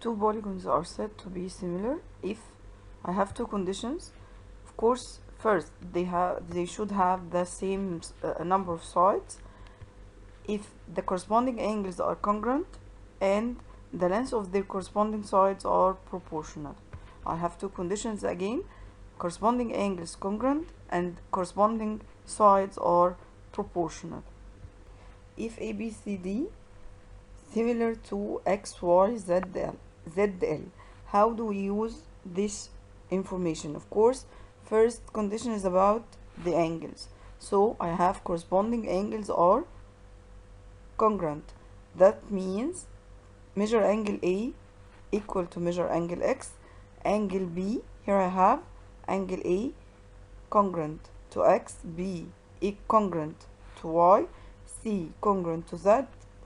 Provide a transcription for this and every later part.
two polygons are said to be similar if I have two conditions. Of course, first they should have the same number of sides, if the corresponding angles are congruent, and the length of their corresponding sides are proportional. I have two conditions again: corresponding angles congruent and corresponding sides are proportional. If ABCD similar to XYZL, how do we use this information? Of course, first condition is about the angles, so I have corresponding angles are congruent. That means measure angle A equal to measure angle X, angle B, here I have angle A congruent to X, B congruent to Y, C congruent to Z,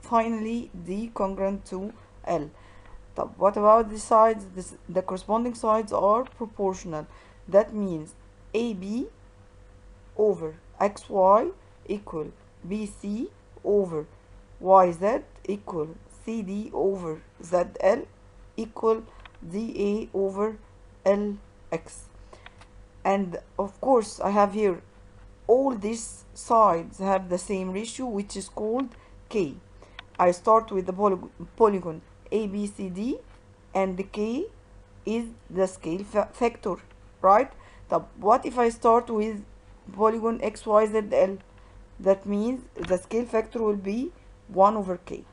finally D congruent to L. What about the sides? The corresponding sides are proportional. That means AB over XY equal BC over YZ equal CD over ZL equal DA over LX. And of course I have here all these sides have the same ratio, which is called K. I start with the polygon ABCD, and the K is the scale factor, right? What if I start with polygon XYZL? That means the scale factor will be 1 over K.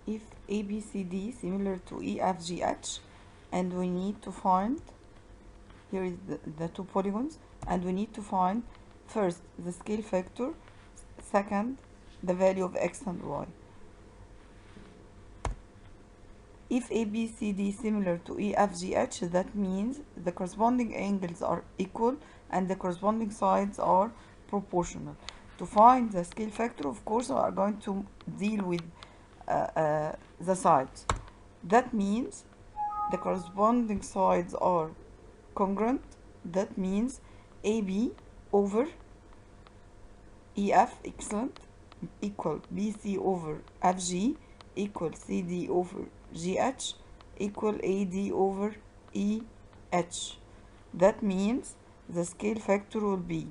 If ABCD similar to EFGH, and we need to find, here is the two polygons, and we need to find first the scale factor, second the value of X and Y. If ABCD similar to EFGH, that means the corresponding angles are equal and the corresponding sides are proportional. To find the scale factor, of course, we are going to deal with the sides. That means the corresponding sides are congruent. That means AB over EF, excellent, equal BC over FG equal CD over GH equal AD over EH. That means the scale factor will be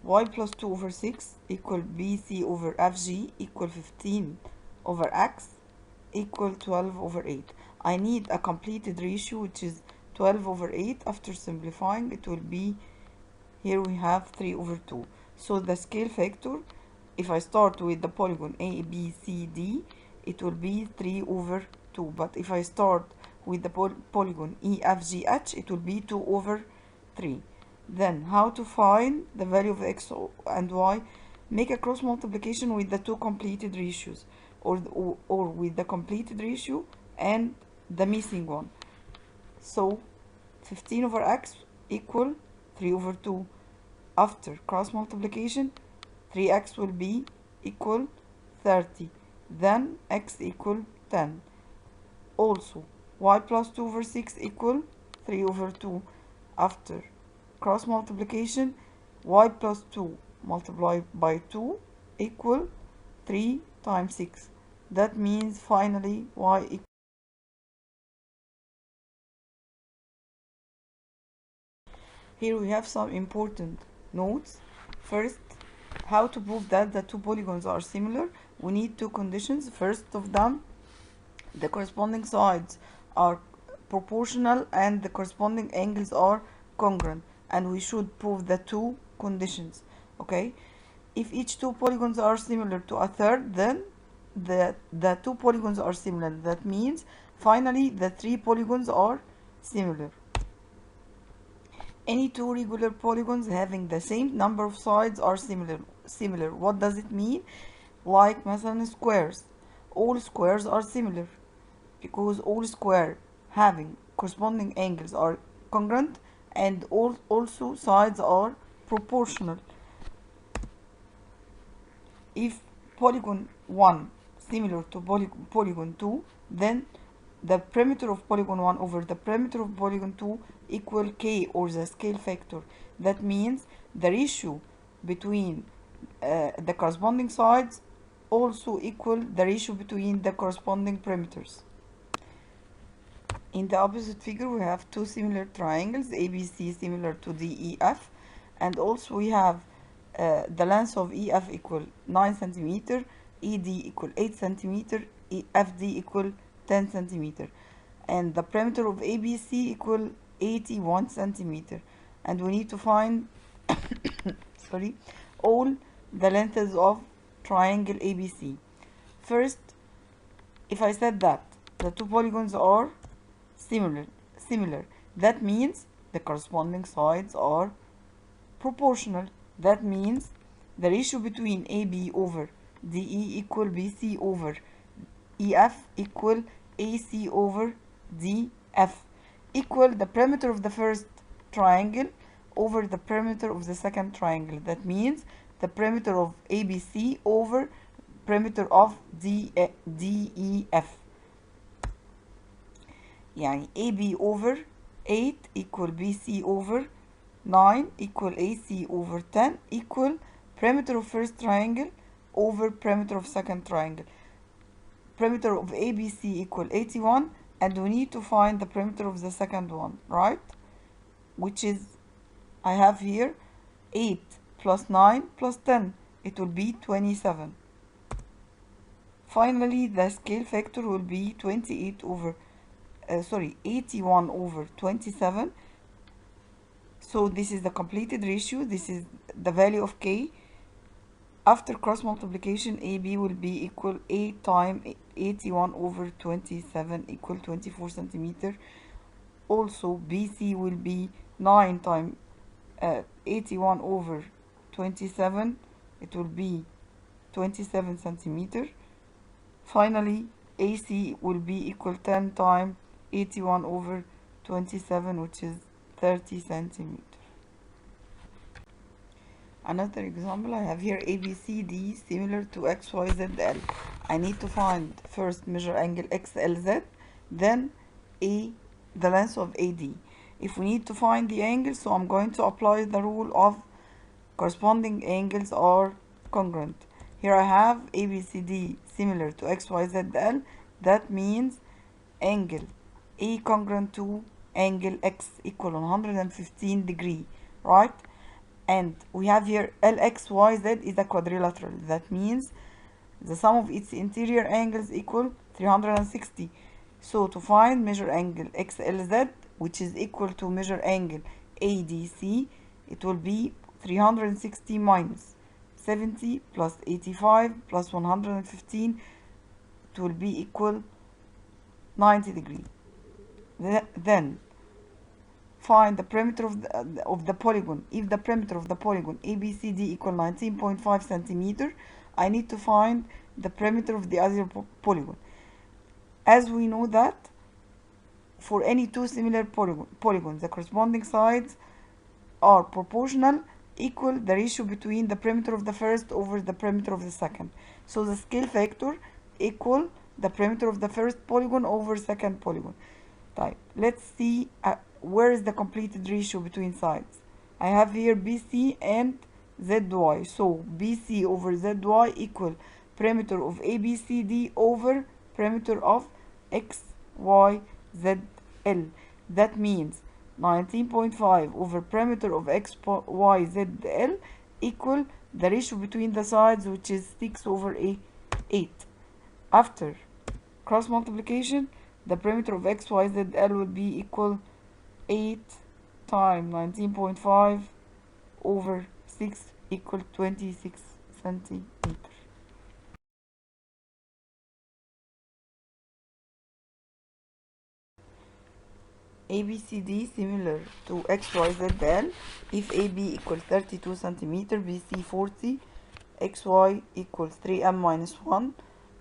Y plus 2 over 6 equal BC over FG equal 15 over X equal 12 over 8. I need a completed ratio, which is 12 over 8. After simplifying, it will be, here we have 3 over 2. So the scale factor, if I start with the polygon ABCD, it will be 3 over 2. But if I start with the polygon EFGH, it will be 2 over 3. Then how to find the value of X and Y? Make a cross multiplication with the two completed ratios, or with the completed ratio and the missing one. So 15 over X equal 3 over 2. After cross multiplication, 3x will be equal 30. Then x equal 10. Also, y plus 2 over 6 equal 3 over 2. After cross multiplication, y plus 2 multiplied by 2 equal 3 times 6. That means finally y equal. Here we have some important notes. First, how to prove that the two polygons are similar? We need two conditions. First of them, the corresponding sides are proportional and the corresponding angles are congruent, and we should prove the two conditions. Okay, if each two polygons are similar to a third, then the two polygons are similar. That means finally the three polygons are similar. Any two regular polygons having the same number of sides are similar. What does it mean? Like مثلا squares. All squares are similar because all square having corresponding angles are congruent, and also sides are proportional. If polygon 1 similar to polygon 2, then the perimeter of polygon 1 over the perimeter of polygon 2 equal K, or the scale factor. That means the ratio between the corresponding sides also equal the ratio between the corresponding perimeters. In the opposite figure, we have two similar triangles, ABC similar to DEF, and also we have the length of EF equal 9 centimeter, ED equal 8 centimeter, FD equal 10 centimeter, and the perimeter of ABC equal 81 centimeter, and we need to find sorry, all the lengths of triangle ABC. First, if I said that the two polygons are similar, that means the corresponding sides are proportional. That means the ratio between AB over DE equal BC over EF equal AC over DF equal the perimeter of the first triangle over the perimeter of the second triangle. That means the perimeter of ABC over perimeter of DEF. يعني AB over 8 equal BC over 9 equal AC over 10 equal perimeter of first triangle over perimeter of second triangle. Perimeter of ABC equal 81, and we need to find the perimeter of the second one, right? Which is, I have here 8 plus 9 plus 10. It will be 27. Finally, the scale factor will be 81 over 27. So this is the completed ratio. This is the value of K. After cross multiplication, AB will be equal 8 times 81 over 27 equal 24 centimeter. Also, BC will be 9 times 81 over 27. It will be 27 centimeter. Finally, AC will be equal 10 times 81 over 27, which is 30 centimeter. Another example, I have here ABCD similar to XYZL. I need to find first measure angle XLZ, then the length of AD. If we need to find the angle, so I'm going to apply the rule of corresponding angles are congruent. Here I have ABCD similar to XYZL. That means angle A congruent to angle X equal 115 degree, right? And we have here LXYZ is a quadrilateral. That means the sum of its interior angles equal 360. So to find measure angle XLZ, which is equal to measure angle ADC, it will be 360 minus 70 plus 85 plus 115. It will be equal 90 degree. Then find the perimeter of the polygon. If the perimeter of the polygon ABCD equal 19.5 centimeter, I need to find the perimeter of the other polygon. As we know that for any two similar polygons, the corresponding sides are proportional, equal the ratio between the perimeter of the first over the perimeter of the second. So the scale factor equal the perimeter of the first polygon over second polygon. Type. Let's see where is the completed ratio between sides. I have here BC and ZY. So BC over ZY equal perimeter of ABCD over perimeter of XYZL. That means 19.5 over perimeter of XYZL equal the ratio between the sides, which is 6 over 8. After cross multiplication, the perimeter of XYZL will be equal 8 times 19.5 over 6 equal 26 centimeters. ABCD similar to XYZL. If AB equals 32 centimeter, BC 40, XY equals 3M minus 1,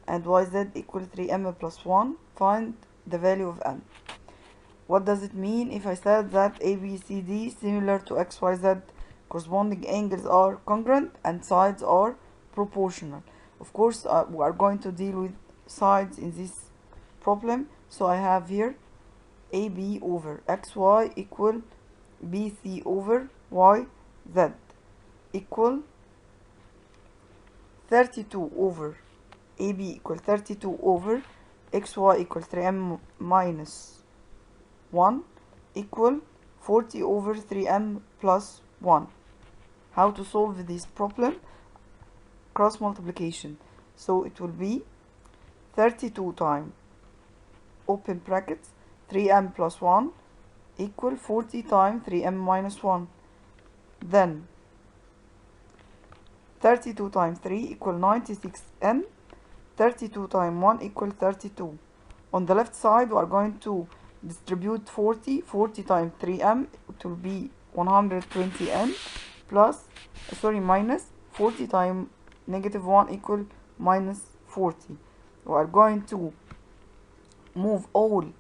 and YZ equals 3M plus 1. Find the value of M. What does it mean if I said that ABCD similar to XYZ, corresponding angles are congruent and sides are proportional? Of course, we are going to deal with sides in this problem. So I have here AB over XY equal BC over YZ equal 32 over AB equal 32 over XY equal 3M minus 1 equal 40 over 3M plus 1. How to solve this problem? Cross multiplication. So it will be 32 times open brackets 3M plus 1 equal 40 times 3M minus 1. Then 32 times 3 equal 96M. 32 times 1 equal 32. On the left side we are going to distribute 40 times 3M, it will be 120M plus minus 40 times negative 1 equal minus 40. We are going to move all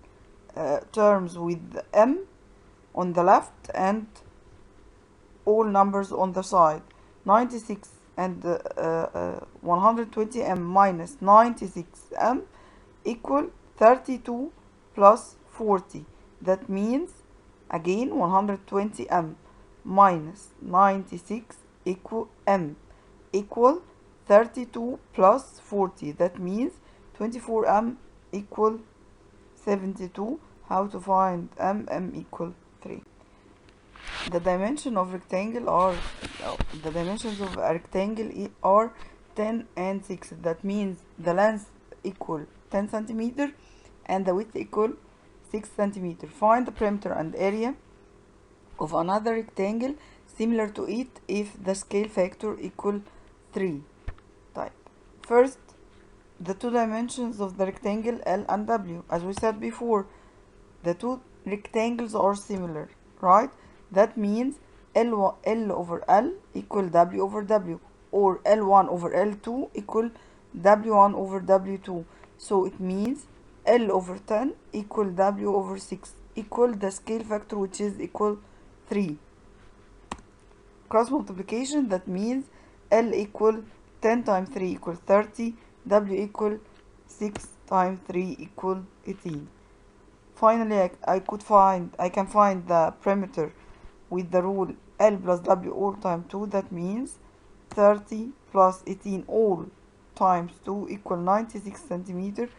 terms with M on the left and all numbers on the side. 96 and 120M minus 96M equal 32 plus 40. That means again 120M minus 96 equal M equal 32 plus 40. That means 24M equal 72. How to find M equal 3. The dimension of rectangle are the dimensions of a rectangle are 10 and 6. That means the length equal 10 centimeter and the width equal 6 centimeter. Find the perimeter and area of another rectangle similar to it if the scale factor equal 3. Type. First, the two dimensions of the rectangle L and W. As we said before, the two rectangles are similar, right? That means L over L equal W over W, or L1 over L2 equal W1 over W2. So it means L over 10 equal W over 6 equal the scale factor, which is equal 3. Cross multiplication, that means L equal 10 times 3 equal 30, W equal 6 times 3 equal 18. Finally, I can find the perimeter with the rule L plus W all times 2. That means 30 plus 18 all times 2 equal 96 centimeter,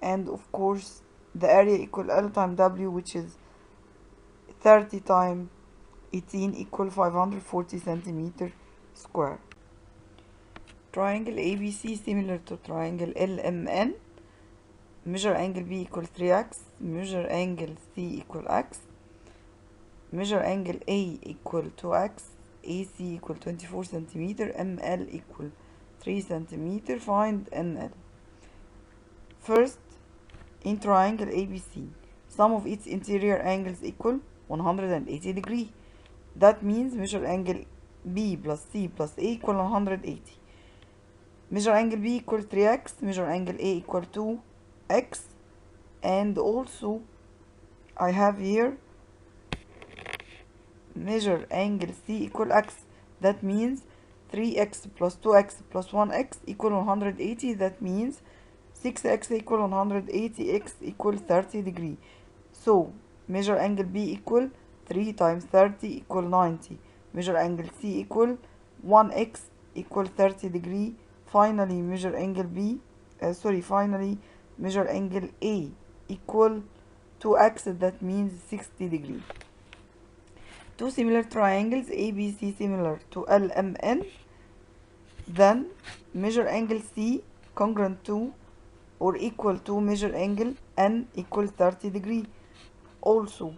and of course the area equal L times W, which is 30 times 18 equal 540 centimeter square. Triangle ABC similar to triangle LMN. Measure angle B equal 3x, measure angle C equal x, measure angle A equal 2x, AC equal 24 centimeter, ML equal 3 centimeter. Find NL. First, in triangle ABC, sum of its interior angles equal 180 degree. That means measure angle B plus C plus A equal 180. Measure angle B equal 3x, measure angle A equal 2x, and also I have here measure angle C equal x. That means 3x plus 2x plus 1x equal 180. That means 6x equal 180, x equal 30 degree. So measure angle B equal 3 times 30 equal 90. Measure angle C equal 1x equal 30 degree. Finally measure angle finally measure angle A equal 2x. That means 60 degree. Two similar triangles ABC similar to LMN. Then measure angle C congruent to or equal to measure angle N equal 30 degree. Also,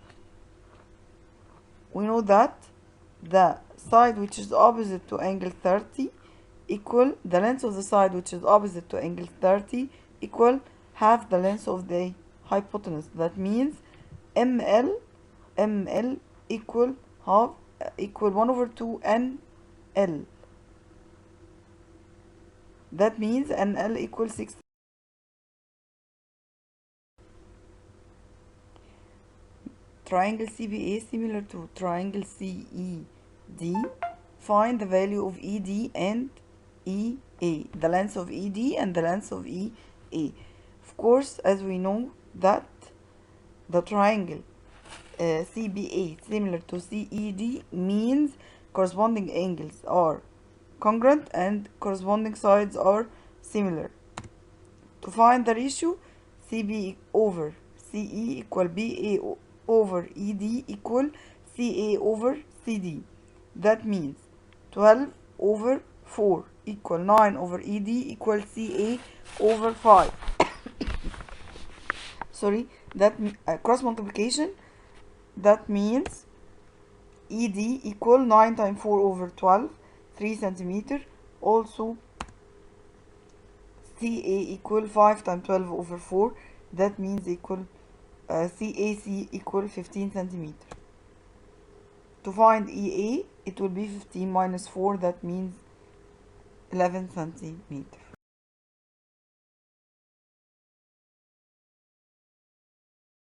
we know that the side which is opposite to angle 30 equal the length of the side which is opposite to angle 30 equal half the length of the hypotenuse. That means ML equal half equal 1 over 2 NL. That means NL equals 6. Triangle CBA similar to triangle CED. Find the value of ED and EA, the length of ED and the length of EA. Of course, as we know that the triangle CBA similar to CED means corresponding angles are congruent and corresponding sides are similar. To find the ratio, CB over CE equal BA over ED equal CA over CD. That means 12 over 4 equal 9 over ED equal CA over 5. Sorry, that cross multiplication, that means ED equal 9 times 4 over 12, 3 centimeter. Also CA equal 5 times 12 over 4, that means equal CAC equal 15 centimeter. To find EA, it will be 15 minus 4, that means 11 centimeter.